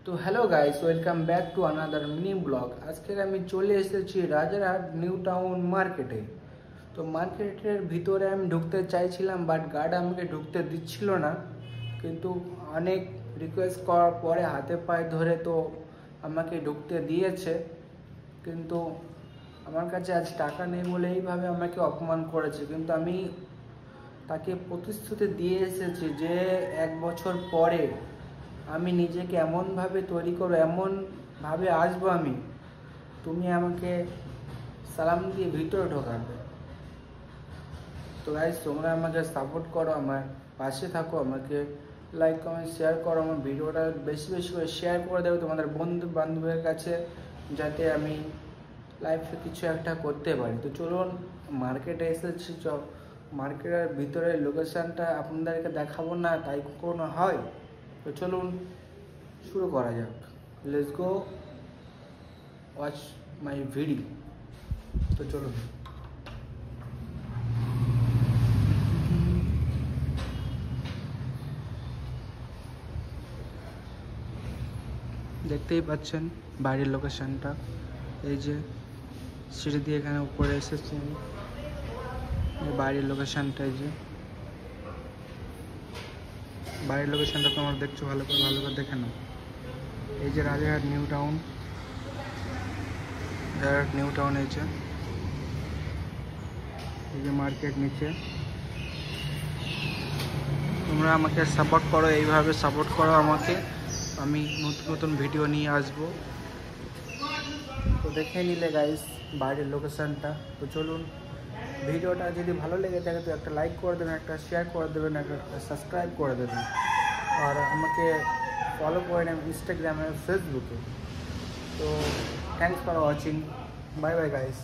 তো hello guys, welcome back to another mini blog. আজকে আমি চলে এসেছি রাজারহাট নিউ টাউন মার্কেটে। তো মার্কেটের ভিতরে আমি ঢুকতে চাইছিলাম, বাট গার্ড আমাকে ঢুকতে দিচ্ছিল না। কিন্তু অনেক রিকোয়েস্ট করার পরে হাতে পায়ে ধরে তো আমাকে ঢুকতে দিয়েছে। কিন্তু আমার কাছে আজ টাকা নেই বলে এইভাবে আমাকে অপমান করেছে। কিন্তু আমি তাকে প্রতিশ্রুতি দিয়ে এসেছি যে 1 বছর পরে আমি নিজেকে এমনভাবে তৈরি করবো, এমনভাবে আসবো আমি, তুমি আমাকে সালাম দিয়ে ভিতরে ঢোকাবে। তো গাইস, তোমরা আমাকে সাপোর্ট করো, আমার পাশে থাকো, আমাকে লাইক কমেন্ট শেয়ার করো, আমার ভিডিওটা বেশি বেশি করে শেয়ার করে দেবে তোমাদের বন্ধু বান্ধবের কাছে, যাতে আমি লাইফে কিছু একটা করতে পারি। তো চলুন, মার্কেটে এসেছি, মার্কেটের ভিতরের লোকেশানটা আপনাদেরকে দেখাবো না, তাই কোনো হয়? তো চলুন শুরু করা যাক। Let's go watch my video. তো চলুন। দেখতেই পাচ্ছেন বাইরের লোকেশনটা, এই যে সিঁড়ি দিয়ে এখানে উপরে এসেছি আমি। বাইরের লোকেশনটা, এই যে বাইরের লোকেশনটা তোমরা দেখছো, ভালো করে দেখে নাও। এই যে রাজারহাট নিউ টাউন, এই যে মার্কেট নিচে। তোমরা আমাকে সাপোর্ট করো, এইভাবে সাপোর্ট করো আমাকে, আমি নতুন নতুন ভিডিও নিয়ে আসবো। তো দেখে নিলে গাইস বাইরের লোকেশনটা। তো চলুন, ভিডিওটা যদি ভালো লেগে থাকে তো একটা লাইক করে দেবেন, একটা শেয়ার করে দেবেন, একটা সাবস্ক্রাইব করে দেবেন, আর আমাকে ফলো করে নেন ইনস্টাগ্রামে, ফেসবুকে। তো thanks for watching, bye bye guys.